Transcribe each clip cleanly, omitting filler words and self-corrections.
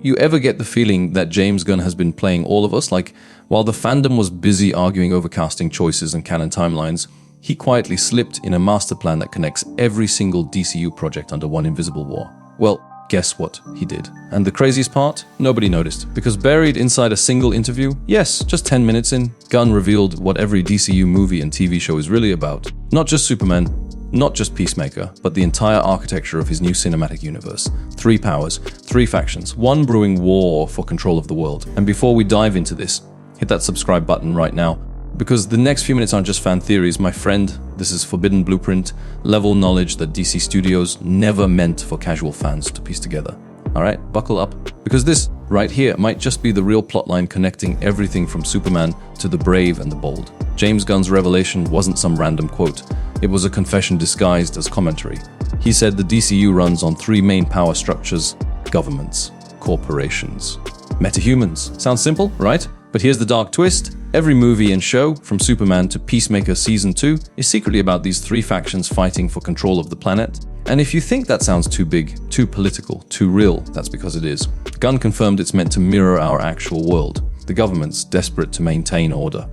you ever get the feeling that James Gunn has been playing all of us? Like, while the fandom was busy arguing over casting choices and canon timelines, he quietly slipped in a master plan that connects every single DCU project under one invisible war. Well, guess what he did? And the craziest part? Nobody noticed. Because buried inside a single interview, yes, just 10 minutes in, Gunn revealed what every DCU movie and TV show is really about. Not just Superman, not just Peacemaker, but the entire architecture of his new cinematic universe. 3 powers, 3 factions, one brewing war for control of the world. And before we dive into this, hit that subscribe button right now, because the next few minutes aren't just fan theories, my friend. This is forbidden blueprint, level knowledge that DC Studios never meant for casual fans to piece together. Alright, buckle up, because this right here might just be the real plotline connecting everything from Superman to the brave and the bold. James Gunn's revelation wasn't some random quote. It was a confession disguised as commentary. He said the DCU runs on 3 main power structures: governments, corporations, metahumans. Sounds simple, right? But here's the dark twist. Every movie and show, from Superman to Peacemaker Season 2, is secretly about these 3 factions fighting for control of the planet. And if you think that sounds too big, too political, too real, that's because it is. Gunn confirmed it's meant to mirror our actual world. The governments desperate to maintain order.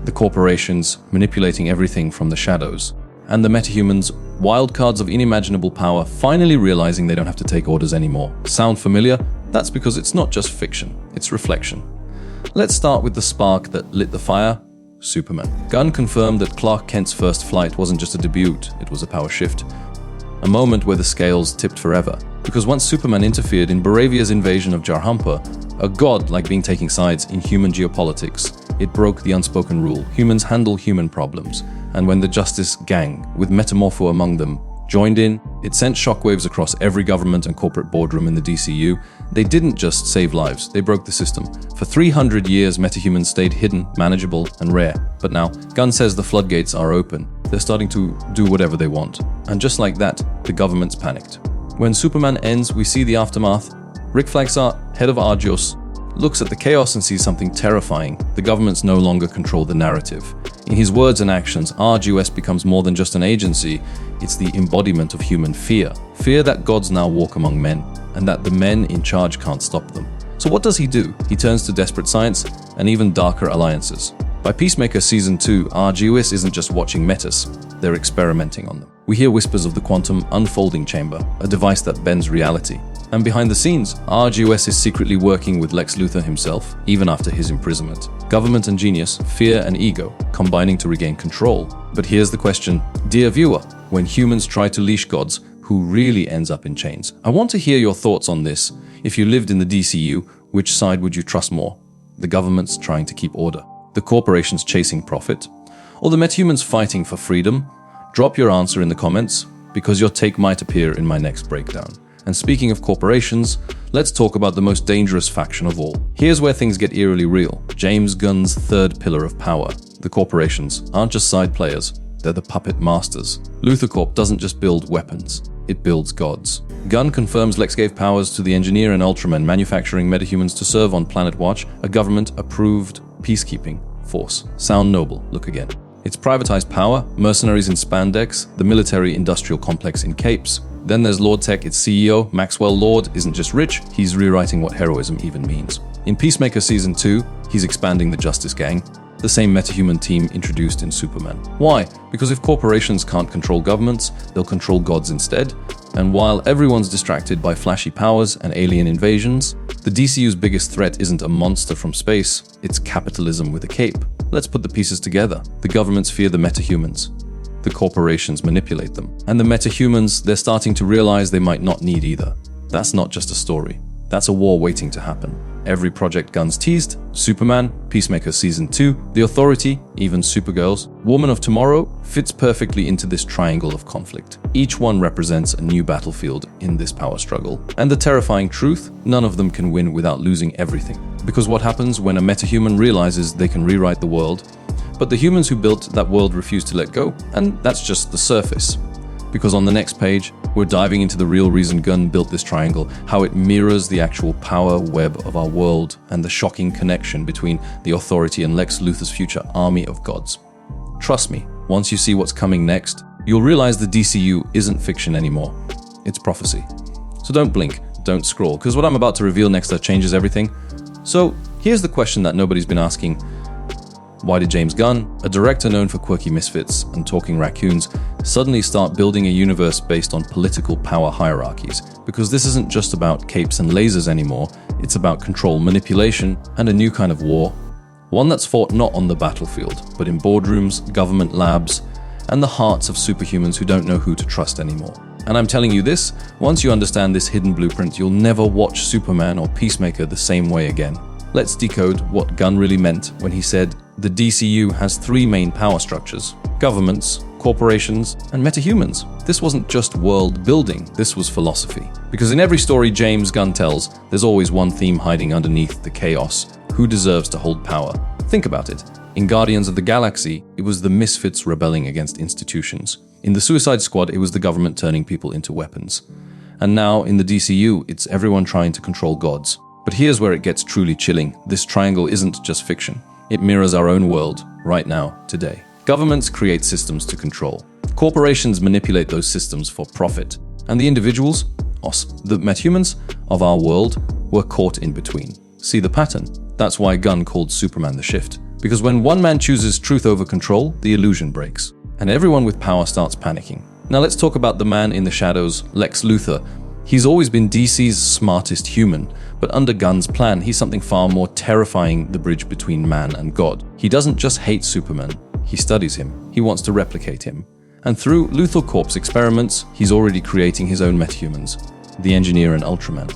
The corporations manipulating everything from the shadows. And the metahumans, wild cards of unimaginable power, finally realizing they don't have to take orders anymore. Sound familiar? That's because it's not just fiction, it's reflection. Let's start with the spark that lit the fire: Superman. Gunn confirmed that Clark Kent's first flight wasn't just a debut, it was a power shift. A moment where the scales tipped forever. Because once Superman interfered in Baravia's invasion of Jarhampa, a god-like being taking sides in human geopolitics, it broke the unspoken rule: humans handle human problems. And when the Justice Gang, with Metamorpho among them, joined in, it sent shockwaves across every government and corporate boardroom in the DCU. They didn't just save lives, they broke the system. For 300 years, metahumans stayed hidden, manageable, and rare. But now, Gunn says the floodgates are open. They're starting to do whatever they want. And just like that, the government's panicked. When Superman ends, we see the aftermath. Rick Flagsart, head of Argios, looks at the chaos and sees something terrifying. The governments no longer control the narrative. In his words and actions, Argios becomes more than just an agency. It's the embodiment of human fear. Fear that gods now walk among men, and that the men in charge can't stop them. So what does he do? He turns to desperate science and even darker alliances. By Peacemaker Season 2, Argios isn't just watching metas, they're experimenting on them. We hear whispers of the quantum unfolding chamber, a device that bends reality. And behind the scenes, Argios is secretly working with Lex Luthor himself, even after his imprisonment. Government and genius, fear and ego, combining to regain control. But here's the question, dear viewer, when humans try to leash gods, who really ends up in chains? I want to hear your thoughts on this. If you lived in the DCU, which side would you trust more? The government's trying to keep order, the corporations chasing profit, or the metahumans fighting for freedom? Drop your answer in the comments, because your take might appear in my next breakdown. And speaking of corporations, let's talk about the most dangerous faction of all. Here's where things get eerily real. James Gunn's third pillar of power. The corporations aren't just side players, they're the puppet masters. Luthor Corp doesn't just build weapons, it builds gods. Gunn confirms Lex gave powers to the Engineer and Ultraman manufacturing metahumans to serve on Planet Watch, a government-approved peacekeeping force. Sound noble, look again. It's privatized power, mercenaries in spandex, the military-industrial complex in capes. Then there's Lord Tech, its CEO, Maxwell Lord, isn't just rich, he's rewriting what heroism even means. In Peacemaker Season 2, he's expanding the Justice Gang, the same metahuman team introduced in Superman. Why? Because if corporations can't control governments, they'll control gods instead. And while everyone's distracted by flashy powers and alien invasions, the DCU's biggest threat isn't a monster from space, it's capitalism with a cape. Let's put the pieces together. The governments fear the metahumans. The corporations manipulate them. And the metahumans, they're starting to realize they might not need either. That's not just a story. That's a war waiting to happen. Every project Gunn's teased, Superman, Peacemaker Season 2, The Authority, even Supergirls, Woman of Tomorrow, fits perfectly into this triangle of conflict. Each one represents a new battlefield in this power struggle. And the terrifying truth, none of them can win without losing everything. Because what happens when a metahuman realizes they can rewrite the world, but the humans who built that world refuse to let go? And that's just the surface. Because on the next page, we're diving into the real reason Gunn built this triangle, how it mirrors the actual power web of our world, and the shocking connection between the Authority and Lex Luthor's future army of gods. Trust me, once you see what's coming next, you'll realize the DCU isn't fiction anymore. It's prophecy. So don't blink, don't scroll, because what I'm about to reveal next changes everything. So here's the question that nobody's been asking. Why did James Gunn, a director known for quirky misfits and talking raccoons, suddenly start building a universe based on political power hierarchies? Because this isn't just about capes and lasers anymore, it's about control, manipulation, and a new kind of war. One that's fought not on the battlefield, but in boardrooms, government labs, and the hearts of superhumans who don't know who to trust anymore. And I'm telling you this, once you understand this hidden blueprint, you'll never watch Superman or Peacemaker the same way again. Let's decode what Gunn really meant when he said the DCU has three main power structures: governments, corporations, and metahumans. This wasn't just world building, this was philosophy. Because in every story James Gunn tells, there's always one theme hiding underneath the chaos: who deserves to hold power? Think about it. In Guardians of the Galaxy, it was the misfits rebelling against institutions. In the Suicide Squad, it was the government turning people into weapons. And now, in the DCU, it's everyone trying to control gods. But here's where it gets truly chilling. This triangle isn't just fiction. It mirrors our own world, right now, today. Governments create systems to control. Corporations manipulate those systems for profit. And the individuals, us, the metahumans of our world, were caught in between. See the pattern? That's why Gunn called Superman the Shift. Because when one man chooses truth over control, the illusion breaks. And everyone with power starts panicking. Now let's talk about the man in the shadows, Lex Luthor. He's always been DC's smartest human, but under Gunn's plan, he's something far more terrifying: the bridge between man and God. He doesn't just hate Superman, he studies him. He wants to replicate him. And through Luthor Corp's experiments, he's already creating his own metahumans, the Engineer and Ultraman.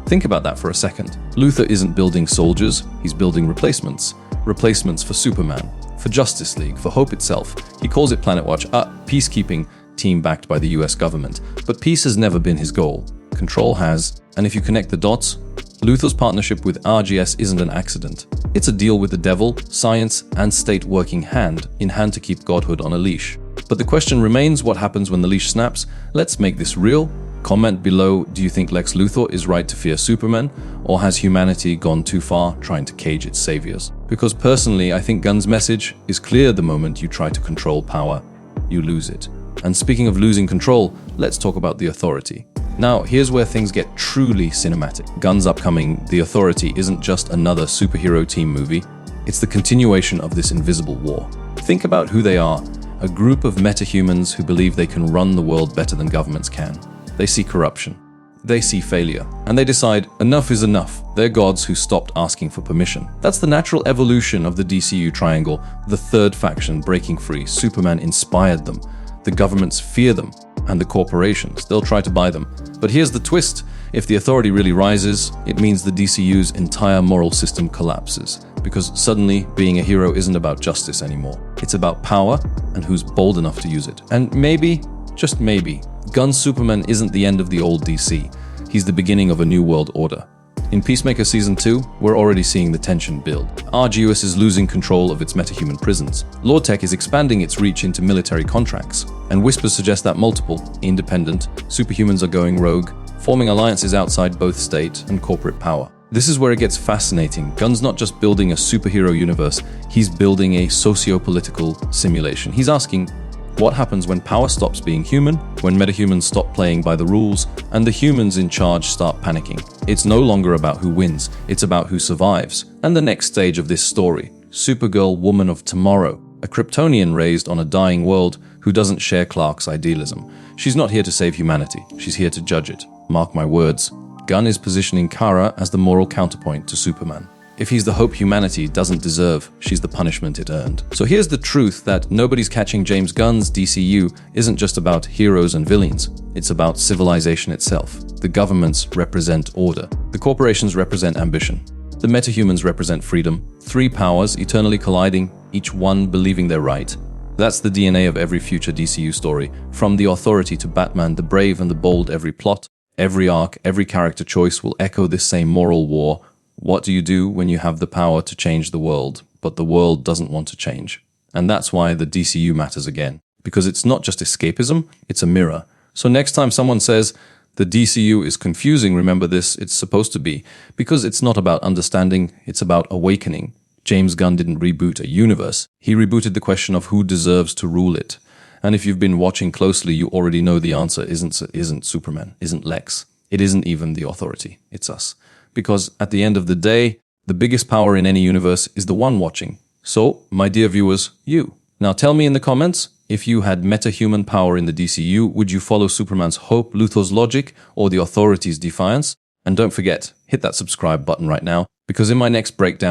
Think about that for a second. Luthor isn't building soldiers, he's building replacements. Replacements for Superman, for Justice League, for Hope itself. He calls it Planet Watch, a peacekeeping team backed by the US government. But peace has never been his goal. Control has. And if you connect the dots, Luthor's partnership with RGS isn't an accident. It's a deal with the devil, science, and state working hand in hand to keep godhood on a leash. But the question remains, what happens when the leash snaps? Let's make this real. Comment below, do you think Lex Luthor is right to fear Superman, or has humanity gone too far trying to cage its saviors? Because personally, I think Gunn's message is clear: the moment you try to control power, you lose it. And speaking of losing control, let's talk about The Authority. Now, here's where things get truly cinematic. Gunn's upcoming The Authority isn't just another superhero team movie, it's the continuation of this invisible war. Think about who they are: a group of metahumans who believe they can run the world better than governments can. They see corruption, they see failure, and they decide enough is enough. They're gods who stopped asking for permission. That's the natural evolution of the DCU triangle, the third faction breaking free. Superman inspired them. The governments fear them, and the corporations, they'll try to buy them. But here's the twist: if the Authority really rises, it means the DCU's entire moral system collapses. Because suddenly, being a hero isn't about justice anymore. It's about power and who's bold enough to use it. And maybe, just maybe, Gunn's Superman isn't the end of the old DC. He's the beginning of a new world order. In Peacemaker Season 2, we're already seeing the tension build. RGS is losing control of its metahuman prisons. Lord Tech is expanding its reach into military contracts. And whispers suggest that multiple, independent, superhumans are going rogue, forming alliances outside both state and corporate power. This is where it gets fascinating. Gunn's not just building a superhero universe, he's building a socio-political simulation. He's asking, what happens when power stops being human, when metahumans stop playing by the rules, and the humans in charge start panicking? It's no longer about who wins, it's about who survives. And the next stage of this story, Supergirl, Woman of Tomorrow, a Kryptonian raised on a dying world who doesn't share Clark's idealism. She's not here to save humanity, she's here to judge it. Mark my words, Gunn is positioning Kara as the moral counterpoint to Superman. If he's the hope humanity doesn't deserve, she's the punishment it earned. So here's the truth that nobody's catching: James Gunn's DCU isn't just about heroes and villains. It's about civilization itself. The governments represent order. The corporations represent ambition. The metahumans represent freedom. Three powers eternally colliding, each one believing they're right. That's the DNA of every future DCU story. From The Authority to Batman, the brave and the bold, every plot, every arc, every character choice will echo this same moral war. What do you do when you have the power to change the world, but the world doesn't want to change? And that's why the DCU matters again. Because it's not just escapism, it's a mirror. So next time someone says, the DCU is confusing, remember this, it's supposed to be. Because it's not about understanding, it's about awakening. James Gunn didn't reboot a universe. He rebooted the question of who deserves to rule it. And if you've been watching closely, you already know the answer isn't Superman, isn't Lex. it isn't even the authority, it's us. Because at the end of the day, the biggest power in any universe is the one watching. So, my dear viewers, you. Now tell me in the comments, if you had meta-human power in the DCU, would you follow Superman's hope, Luthor's logic, or the authority's defiance? And don't forget, hit that subscribe button right now, because in my next breakdown,